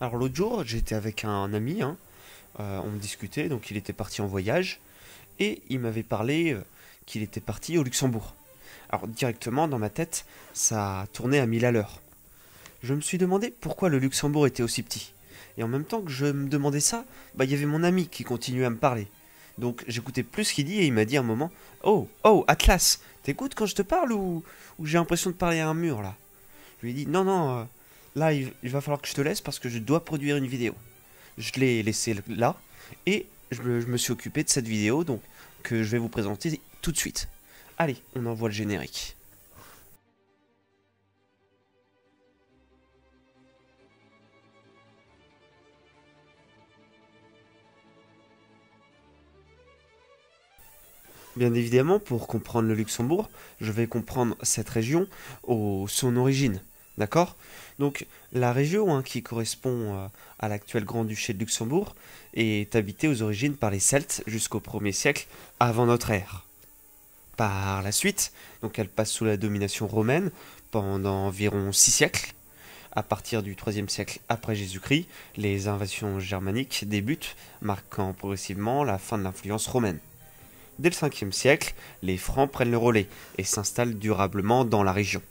Alors l'autre jour, j'étais avec un ami, on discutait, donc il était parti en voyage, et il m'avait parlé qu'il était parti au Luxembourg. Alors directement dans ma tête, ça a tourné à 1000 à l'heure. Je me suis demandé pourquoi le Luxembourg était aussi petit. Et en même temps que je me demandais ça, il y avait mon ami qui continuait à me parler. Donc j'écoutais plus ce qu'il dit et il m'a dit à un moment: Oh, oh, Atlas, t'écoutes quand je te parle ou j'ai l'impression de parler à un mur là? Je lui ai dit: Non, non, là il va falloir que je te laisse parce que je dois produire une vidéo. Je l'ai laissé là et je me suis occupé de cette vidéo donc que je vais vous présenter tout de suite. Allez, on envoie le générique. Bien évidemment, pour comprendre le Luxembourg, je vais comprendre cette région au son origine. D'accord? Donc, la région qui correspond à l'actuel Grand-Duché de Luxembourg est habitée aux origines par les Celtes jusqu'au 1er siècle avant notre ère. Par la suite, donc elle passe sous la domination romaine pendant environ 6 siècles. À partir du 3e siècle après Jésus-Christ, les invasions germaniques débutent, marquant progressivement la fin de l'influence romaine. Dès le 5e siècle, les Francs prennent le relais et s'installent durablement dans la région.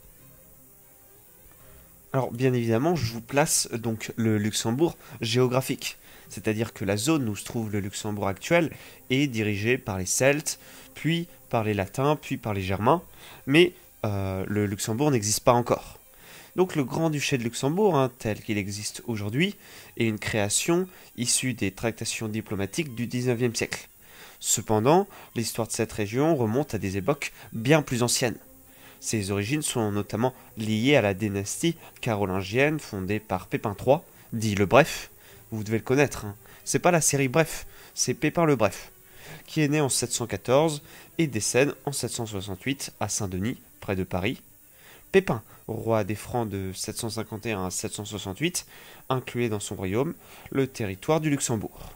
Alors bien évidemment, je vous place donc le Luxembourg géographique, c'est-à-dire que la zone où se trouve le Luxembourg actuel est dirigée par les Celtes, puis par les Latins, puis par les Germains, mais le Luxembourg n'existe pas encore. Donc le Grand-Duché de Luxembourg, tel qu'il existe aujourd'hui, est une création issue des tractations diplomatiques du 19e siècle. Cependant, l'histoire de cette région remonte à des époques bien plus anciennes. Ses origines sont notamment liées à la dynastie carolingienne fondée par Pépin III, dit le Bref. Vous devez le connaître, hein. C'est pas la série Bref, c'est Pépin le Bref, qui est né en 714 et décède en 768 à Saint-Denis, près de Paris. Pépin, roi des Francs de 751 à 768, incluait dans son royaume le territoire du Luxembourg.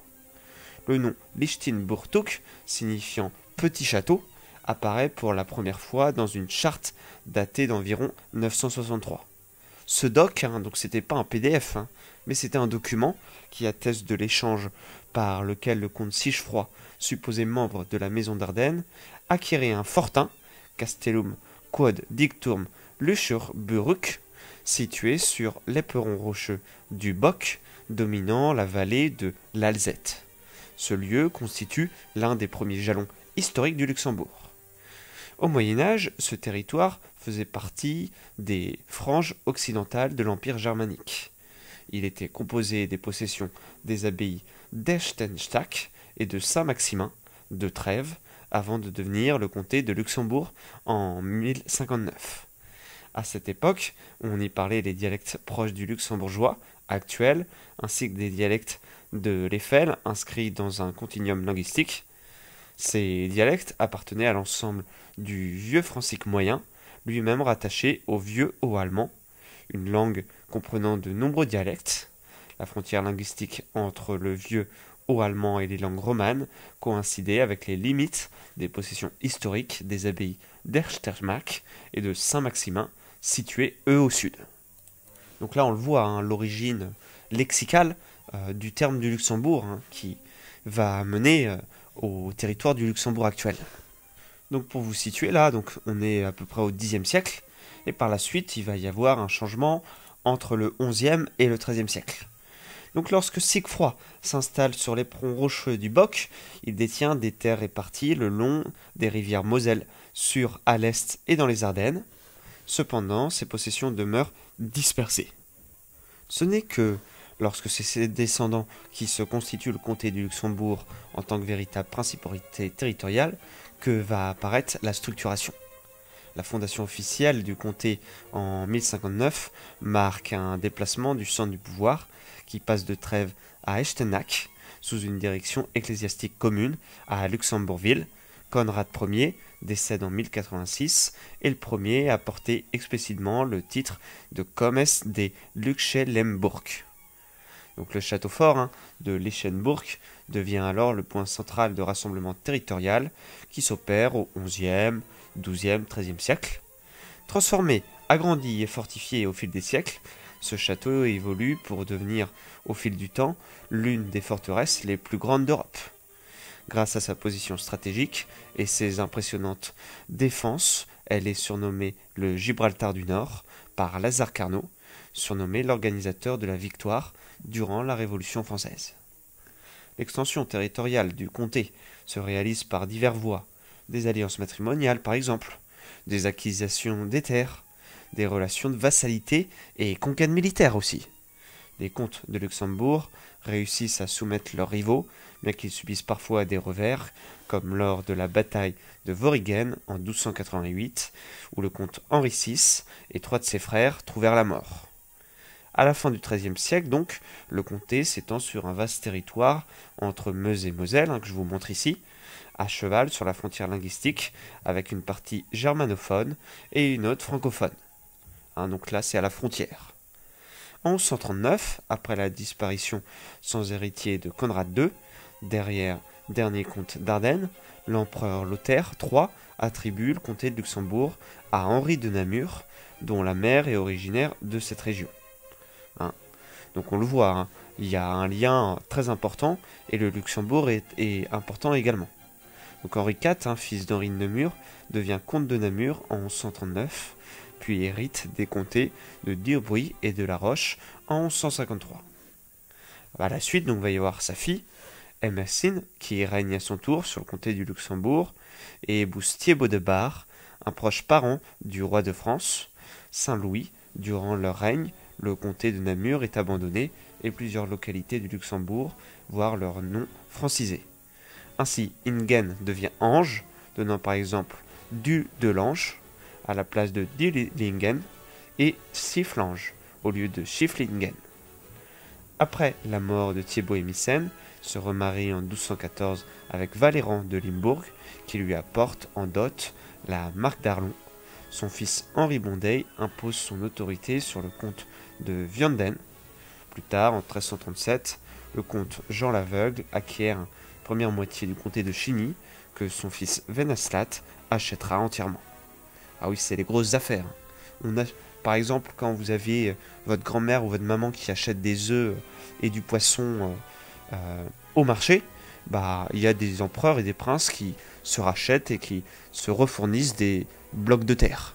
Le nom Lichtenburg, signifiant petit château, apparaît pour la première fois dans une charte datée d'environ 963. Ce doc, donc c'était pas un PDF, mais c'était un document qui atteste de l'échange par lequel le comte Sichefroy, supposé membre de la maison d'Ardenne, acquérait un fortin, Castellum quod dictum Lucherburg, situé sur l'éperon rocheux du Boc, dominant la vallée de l'Alzette. Ce lieu constitue l'un des premiers jalons historiques du Luxembourg. Au Moyen Âge, ce territoire faisait partie des franges occidentales de l'Empire germanique. Il était composé des possessions des abbayes d'Echtenstadt et de Saint-Maximin de Trèves, avant de devenir le comté de Luxembourg en 1059. À cette époque, on y parlait les dialectes proches du luxembourgeois actuel, ainsi que des dialectes de l'Eiffel inscrits dans un continuum linguistique. Ces dialectes appartenaient à l'ensemble du vieux francique moyen, lui-même rattaché au vieux haut-allemand, une langue comprenant de nombreux dialectes. La frontière linguistique entre le vieux haut-allemand et les langues romanes coïncidait avec les limites des possessions historiques des abbayes d'Erstermark et de Saint-Maximin, situées eux au sud. Donc là on le voit, l'origine lexicale du terme du Luxembourg qui va mener au territoire du Luxembourg actuel. Donc pour vous situer là, donc on est à peu près au Xe siècle, et par la suite il va y avoir un changement entre le XIe et le XIIIe siècle. Donc lorsque Siegfried s'installe sur l'éperon rocheux du Boc, il détient des terres réparties le long des rivières Moselle, sur à l'est et dans les Ardennes. Cependant, ses possessions demeurent dispersées. Ce n'est que lorsque c'est ses descendants qui se constituent le comté du Luxembourg en tant que véritable principauté territoriale que va apparaître la structuration. La fondation officielle du comté en 1059 marque un déplacement du centre du pouvoir qui passe de Trèves à Echternach sous une direction ecclésiastique commune à Luxembourgville. Conrad Ier décède en 1086 et le premier a porté explicitement le titre de Commes des Luxembourg. Donc le château fort de Lichtenburg devient alors le point central de rassemblement territorial qui s'opère au XIe, XIIe, XIIIe siècle. Transformé, agrandi et fortifié au fil des siècles, Ce château évolue pour devenir, au fil du temps, l'une des forteresses les plus grandes d'Europe. Grâce à sa position stratégique et ses impressionnantes défenses, elle est surnommée le Gibraltar du Nord par Lazare Carnot, surnommé l'organisateur de la victoire durant la Révolution française. L'extension territoriale du comté se réalise par diverses voies, des alliances matrimoniales par exemple, des acquisitions des terres, des relations de vassalité et conquêtes militaires aussi. Les comtes de Luxembourg réussissent à soumettre leurs rivaux, bien qu'ils subissent parfois des revers, comme lors de la bataille de Worringen en 1288, où le comte Henri VI et 3 de ses frères trouvèrent la mort. À la fin du XIIIe siècle, donc, le comté s'étend sur un vaste territoire entre Meuse et Moselle, que je vous montre ici, à cheval sur la frontière linguistique, avec une partie germanophone et une autre francophone. Donc là, c'est à la frontière. En 1139, après la disparition sans héritier de Conrad II, dernier comte d'Ardenne, l'empereur Lothaire III attribue le comté de Luxembourg à Henri de Namur, dont la mère est originaire de cette région. Donc on le voit, il y a un lien très important, et le Luxembourg est important également. Donc Henri IV, fils d'Henri de Namur, devient comte de Namur en 1139, puis hérite des comtés de Dirbry et de La Roche en 1153. À la suite, donc, va y avoir sa fille, Emersyne, qui règne à son tour sur le comté du Luxembourg, et épouse Thiébaut de Bar, un proche parent du roi de France, Saint-Louis. Durant leur règne, le comté de Namur est abandonné et plusieurs localités du Luxembourg voient leur nom francisé. Ainsi, Ingen devient Ange, donnant par exemple Du de l'Ange à la place de Dillingen et Sifflange au lieu de Schifflingen. Après la mort de Thiébaut et Mycène, se remarie en 1214 avec Valéran de Limbourg, qui lui apporte en dot la marque d'Arlon. Son fils Henri Bondet impose son autorité sur le comte de Vianden. Plus tard, en 1337, le comte Jean l'Aveugle acquiert la première moitié du comté de Chigny, que son fils Wenceslav achètera entièrement. Ah oui, c'est les grosses affaires. Par exemple, quand vous avez votre grand-mère ou votre maman qui achète des œufs et du poisson au marché, il y a des empereurs et des princes qui se rachètent et qui se refournissent des blocs de terre.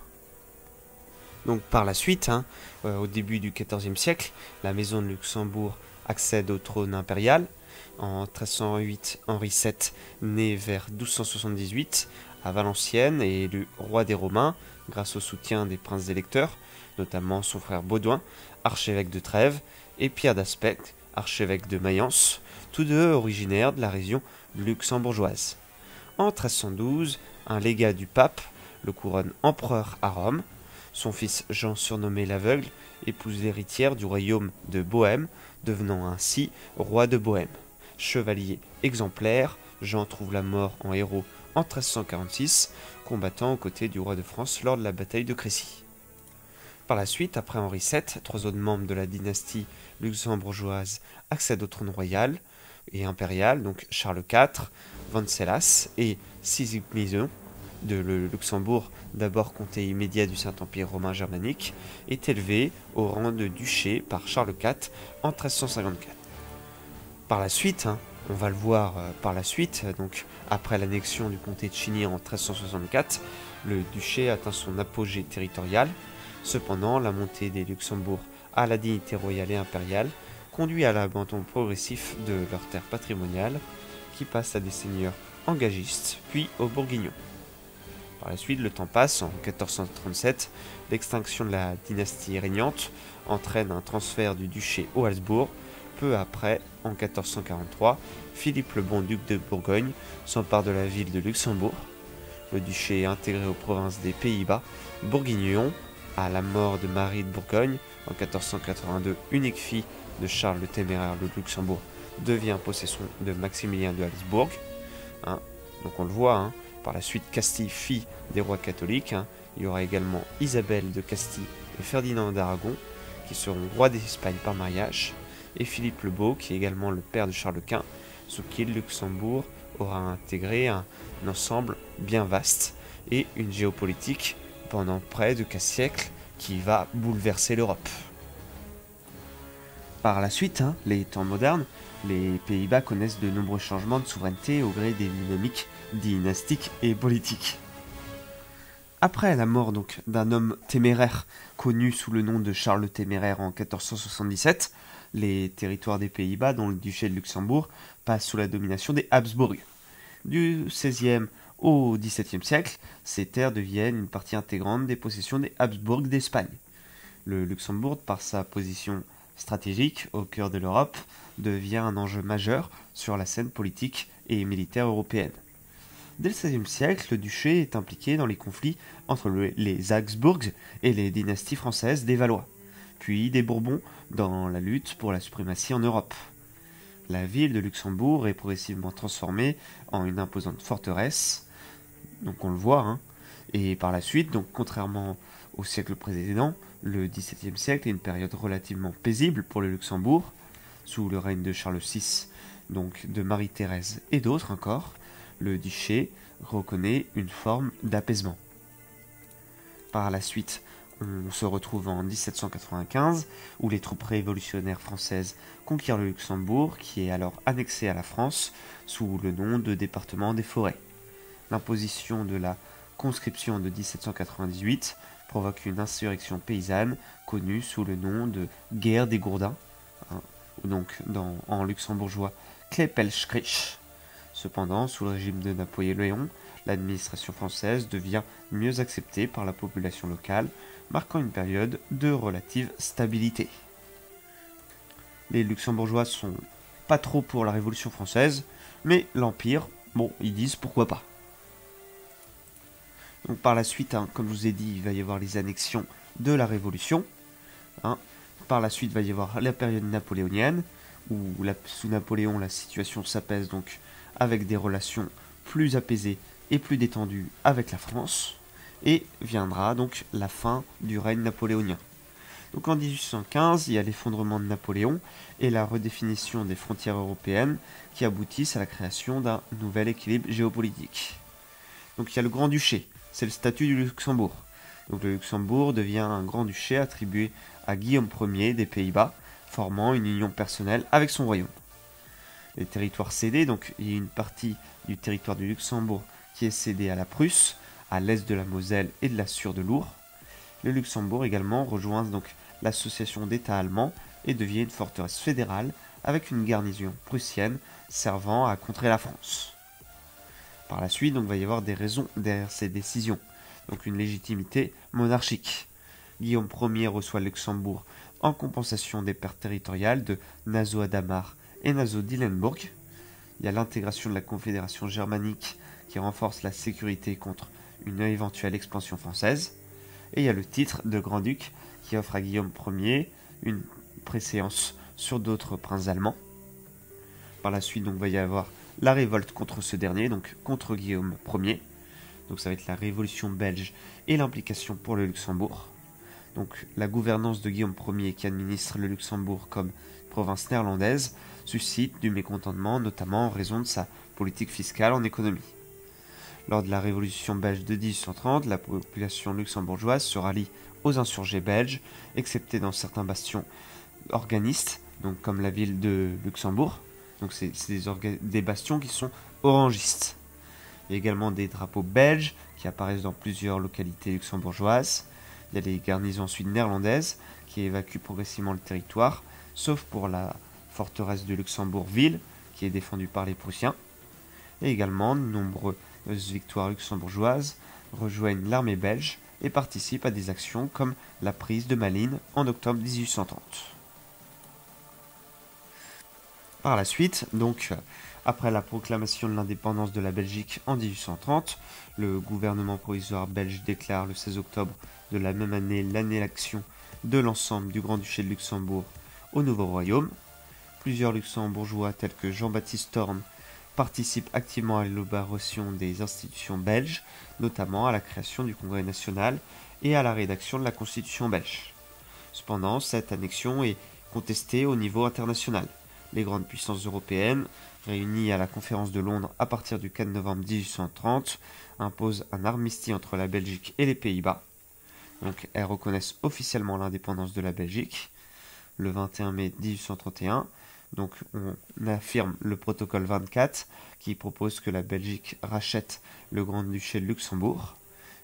Donc par la suite, au début du XIVe siècle, la maison de Luxembourg accède au trône impérial. En 1308, Henri VII, né vers 1278, à Valenciennes, est élu roi des Romains grâce au soutien des princes électeurs, notamment son frère Baudouin, archevêque de Trèves, et Pierre d'Aspect, archevêque de Mayence, tous deux originaires de la région luxembourgeoise. En 1312, un légat du pape le couronne empereur à Rome. Son fils Jean, surnommé l'Aveugle, épouse l'héritière du royaume de Bohême, devenant ainsi roi de Bohême. Chevalier exemplaire, Jean trouve la mort en héros en 1346, combattant aux côtés du roi de France lors de la bataille de Crécy. Par la suite, après Henri VII, 3 autres membres de la dynastie luxembourgeoise accèdent au trône royal et impérial, donc Charles IV, Wenceslas et Sigismund de Luxembourg, d'abord comté immédiat du Saint-Empire romain germanique, est élevé au rang de duché par Charles IV en 1354. Par la suite, on va le voir par la suite, donc après l'annexion du comté de Chigny en 1364, le duché atteint son apogée territorial. Cependant, la montée des Luxembourg à la dignité royale et impériale conduit à l'abandon progressif de leurs terres patrimoniales, qui passent à des seigneurs engagistes, puis aux bourguignons. Par la suite, le temps passe. En 1437, l'extinction de la dynastie régnante entraîne un transfert du duché au Habsbourg. Peu après, en 1443, Philippe le Bon, duc de Bourgogne, s'empare de la ville de Luxembourg. Le duché est intégré aux provinces des Pays-Bas, bourguignon. À la mort de Marie de Bourgogne, en 1482, unique fille de Charles le Téméraire de Luxembourg, devient possession de Maximilien de Habsbourg. Donc on le voit, par la suite Castille, fille des rois catholiques. Il y aura également Isabelle de Castille et Ferdinand d'Aragon, qui seront rois d'Espagne par mariage, et Philippe le Beau, qui est également le père de Charles Quint, sous qui le Luxembourg aura intégré un ensemble bien vaste et une géopolitique pendant près de 4 siècles qui va bouleverser l'Europe. Par la suite, les temps modernes, les Pays-Bas connaissent de nombreux changements de souveraineté au gré des dynamiques dynastiques et politiques. Après la mort donc d'un homme téméraire connu sous le nom de Charles le Téméraire en 1477, les territoires des Pays-Bas, dont le duché de Luxembourg, passent sous la domination des Habsbourg. Du XVIe au XVIIe siècle, ces terres deviennent une partie intégrante des possessions des Habsbourg d'Espagne. Le Luxembourg, par sa position stratégique au cœur de l'Europe, devient un enjeu majeur sur la scène politique et militaire européenne. Dès le XVIe siècle, le duché est impliqué dans les conflits entre les Habsbourg et les dynasties françaises des Valois, puis des Bourbons dans la lutte pour la suprématie en Europe. La ville de Luxembourg est progressivement transformée en une imposante forteresse, donc on le voit, et par la suite, donc contrairement au siècle précédent, le XVIIe siècle est une période relativement paisible pour le Luxembourg, sous le règne de Charles VI, donc de Marie-Thérèse et d'autres encore. Le duché reconnaît une forme d'apaisement. Par la suite, on se retrouve en 1795, où les troupes révolutionnaires françaises conquièrent le Luxembourg, qui est alors annexé à la France, sous le nom de département des Forêts. L'imposition de la conscription de 1798 provoque une insurrection paysanne connue sous le nom de guerre des Gourdins, donc en luxembourgeois Klepelskrieg. Cependant, sous le régime de Napoléon, l'administration française devient mieux acceptée par la population locale, marquant une période de relative stabilité. Les Luxembourgeois sont pas trop pour la Révolution française, mais l'Empire, ils disent pourquoi pas. Donc par la suite, comme je vous ai dit, il va y avoir les annexions de la Révolution. Par la suite, il va y avoir la période napoléonienne, où sous Napoléon, la situation s'apaise donc avec des relations plus apaisées et plus détendues avec la France, et viendra donc la fin du règne napoléonien. Donc en 1815, il y a l'effondrement de Napoléon et la redéfinition des frontières européennes qui aboutissent à la création d'un nouvel équilibre géopolitique. Donc il y a le Grand-Duché, c'est le statut du Luxembourg. Donc le Luxembourg devient un Grand-Duché attribué à Guillaume Ier des Pays-Bas, formant une union personnelle avec son royaume. Les territoires cédés, donc il y a une partie du territoire du Luxembourg qui est cédée à la Prusse, à l'est de la Moselle et de la Sûre de Loure. Le Luxembourg également rejoint donc l'association d'États allemands et devient une forteresse fédérale avec une garnison prussienne servant à contrer la France. Par la suite, donc, il va y avoir des raisons derrière ces décisions, donc une légitimité monarchique. Guillaume Ier reçoit le Luxembourg en compensation des pertes territoriales de Nassau-Hadamar et Nassau-Dillenburg. Il y a l'intégration de la Confédération germanique qui renforce la sécurité contre une éventuelle expansion française. Et il y a le titre de grand-duc qui offre à Guillaume Ier une préséance sur d'autres princes allemands. Par la suite, donc, il va y avoir la révolte contre ce dernier, donc contre Guillaume Ier. Donc ça va être la révolution belge et l'implication pour le Luxembourg. Donc la gouvernance de Guillaume Ier qui administre le Luxembourg comme province néerlandaise suscite du mécontentement, notamment en raison de sa politique fiscale en économie. Lors de la révolution belge de 1830, la population luxembourgeoise se rallie aux insurgés belges, excepté dans certains bastions organistes, donc comme la ville de Luxembourg. Donc c'est des bastions qui sont orangistes. Il y a également des drapeaux belges qui apparaissent dans plusieurs localités luxembourgeoises. Il y a des garnisons ensuite néerlandaises qui évacuent progressivement le territoire, sauf pour la forteresse de Luxembourg-Ville, qui est défendue par les Prussiens. Et également, de nombreuses victoires luxembourgeoises rejoignent l'armée belge et participent à des actions comme la prise de Malines en octobre 1830. Par la suite, donc, après la proclamation de l'indépendance de la Belgique en 1830, le gouvernement provisoire belge déclare le 16 octobre de la même année l'annexion de l'ensemble du Grand-Duché de Luxembourg au nouveau royaume. Plusieurs luxembourgeois tels que Jean-Baptiste Thorn participent activement à l'élaboration des institutions belges, notamment à la création du Congrès national et à la rédaction de la Constitution belge. Cependant, cette annexion est contestée au niveau international. Les grandes puissances européennes, réunies à la conférence de Londres à partir du 4 novembre 1830, imposent un armistice entre la Belgique et les Pays-Bas. Donc, elles reconnaissent officiellement l'indépendance de la Belgique. le 21 mai 1831. Donc on affirme le protocole 24 qui propose que la Belgique rachète le Grand-Duché de Luxembourg,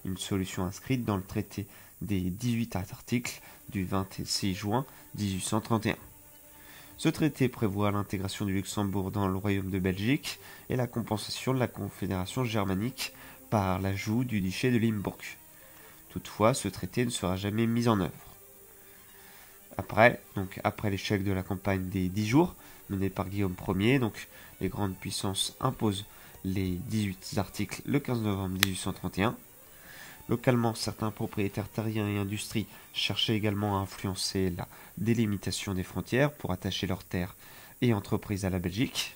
une solution inscrite dans le traité des 18 articles du 26 juin 1831. Ce traité prévoit l'intégration du Luxembourg dans le Royaume de Belgique et la compensation de la Confédération germanique par l'ajout du duché de Limbourg. Toutefois, ce traité ne sera jamais mis en œuvre. Après l'échec de la campagne des 10 jours, menée par Guillaume Ier, les grandes puissances imposent les 18 articles le 15 novembre 1831. Localement, certains propriétaires terriens et industries cherchaient également à influencer la délimitation des frontières pour attacher leurs terres et entreprises à la Belgique.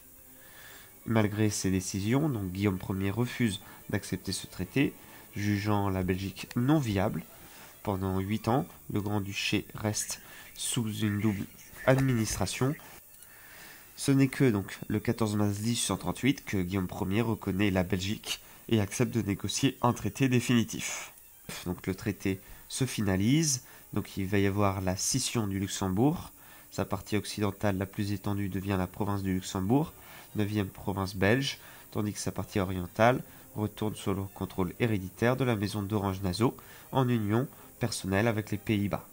Malgré ces décisions, Guillaume Ier refuse d'accepter ce traité, jugeant la Belgique non viable. Pendant 8 ans, le Grand-Duché reste sous une double administration. Ce n'est que le 14 mars 1838 que Guillaume Ier reconnaît la Belgique et accepte de négocier un traité définitif. Le traité se finalise, il va y avoir la scission du Luxembourg. Sa partie occidentale la plus étendue devient la province du Luxembourg, 9e province belge, tandis que sa partie orientale retourne sous le contrôle héréditaire de la maison d'Orange-Nassau en union personnelle avec les Pays-Bas.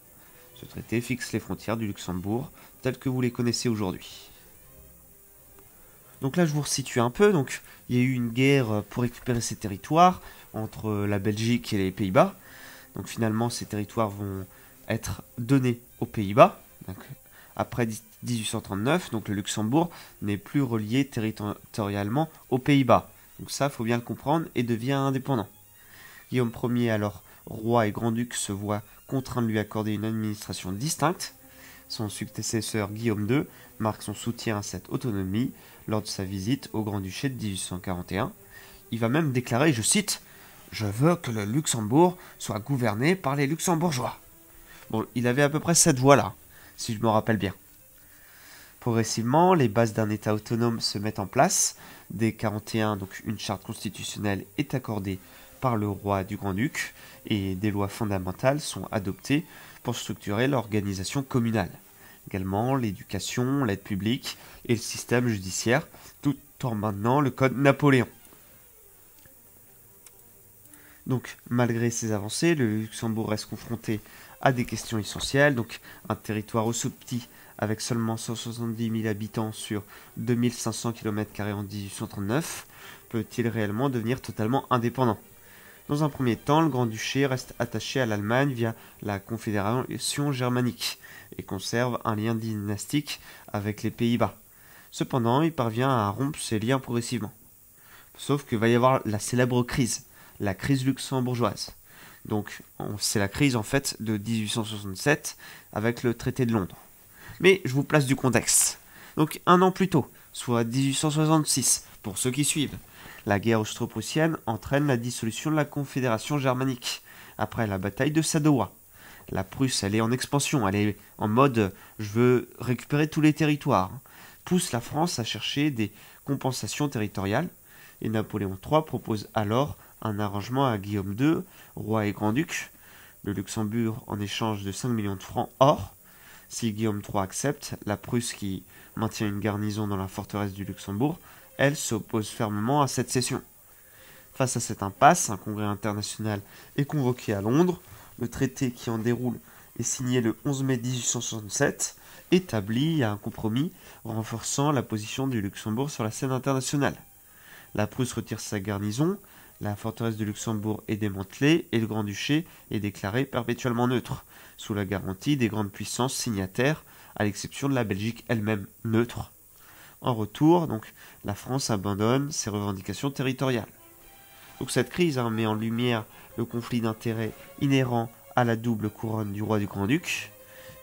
Ce traité fixe les frontières du Luxembourg telles que vous les connaissez aujourd'hui. Donc là, je vous resitue un peu. Il y a eu une guerre pour récupérer ces territoires entre la Belgique et les Pays-Bas. Finalement, ces territoires vont être donnés aux Pays-Bas. Après 1839, le Luxembourg n'est plus relié territorialement aux Pays-Bas. Ça, il faut bien le comprendre, et devient indépendant. Guillaume Ier, alors roi et grand-duc, se voit contraint de lui accorder une administration distincte. Son successeur Guillaume II marque son soutien à cette autonomie lors de sa visite au Grand-Duché de 1841. Il va même déclarer, je cite, « Je veux que le Luxembourg soit gouverné par les Luxembourgeois ». Bon, il avait à peu près cette voix-là, si je me rappelle bien. Progressivement, les bases d'un État autonome se mettent en place. Dès 1941, une charte constitutionnelle est accordée par le roi du Grand-Duc et des lois fondamentales sont adoptées pour structurer l'organisation communale. Également l'éducation, l'aide publique et le système judiciaire, tout en maintenant le code Napoléon. Malgré ces avancées, le Luxembourg reste confronté à des questions essentielles. Un territoire aussi petit avec seulement 170 000 habitants sur 2500 km² en 1839, peut-il réellement devenir totalement indépendant ? Dans un premier temps, le Grand-Duché reste attaché à l'Allemagne via la Confédération germanique et conserve un lien dynastique avec les Pays-Bas. Cependant, il parvient à rompre ces liens progressivement. Sauf qu'il va y avoir la célèbre crise, la crise luxembourgeoise. C'est la crise en fait de 1867 avec le traité de Londres. Mais je vous place du contexte. Un an plus tôt, soit 1866, pour ceux qui suivent, la guerre austro-prussienne entraîne la dissolution de la Confédération germanique, après la bataille de Sadowa. La Prusse, elle est en expansion, elle est en mode « je veux récupérer tous les territoires », pousse la France à chercher des compensations territoriales, et Napoléon III propose alors un arrangement à Guillaume II, roi et grand-duc, le Luxembourg en échange de 5 millions de francs or. Si Guillaume III accepte, la Prusse, qui maintient une garnison dans la forteresse du Luxembourg, elle s'oppose fermement à cette cession. Face à cette impasse, un congrès international est convoqué à Londres. Le traité qui en déroule est signé le 11 mai 1867, établit un compromis renforçant la position du Luxembourg sur la scène internationale. La Prusse retire sa garnison, la forteresse de Luxembourg est démantelée et le Grand-Duché est déclaré perpétuellement neutre, sous la garantie des grandes puissances signataires, à l'exception de la Belgique elle-même neutre. En retour, la France abandonne ses revendications territoriales. Cette crise met en lumière le conflit d'intérêts inhérent à la double couronne du roi du Grand-Duc.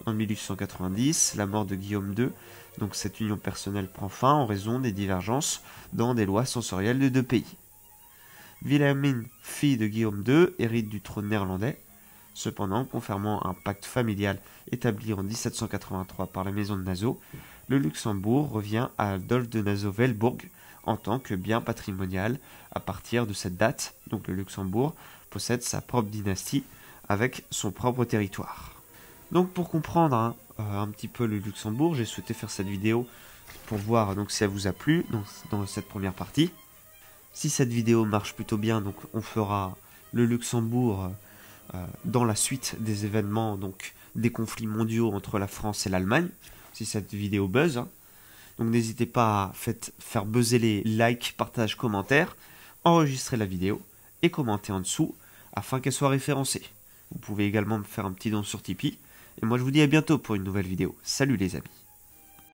En 1890, la mort de Guillaume II, cette union personnelle prend fin en raison des divergences dans des lois censorielles de deux pays. Wilhelmine, fille de Guillaume II, hérite du trône néerlandais. Cependant, conformément à un pacte familial établi en 1783 par la maison de Nassau, le Luxembourg revient à Adolphe de Nassau-Weilbourg en tant que bien patrimonial. À partir de cette date, le Luxembourg possède sa propre dynastie avec son propre territoire. Donc pour comprendre un petit peu le Luxembourg, j'ai souhaité faire cette vidéo pour voir donc si elle vous a plu dans cette première partie. Si cette vidéo marche plutôt bien, donc on fera le Luxembourg dans la suite des événements, donc des conflits mondiaux entre la France et l'Allemagne, si cette vidéo buzz. Donc n'hésitez pas à faire buzzer les likes, partages, commentaires, enregistrer la vidéo et commenter en dessous afin qu'elle soit référencée. Vous pouvez également me faire un petit don sur Tipeee. Et moi je vous dis à bientôt pour une nouvelle vidéo. Salut les amis.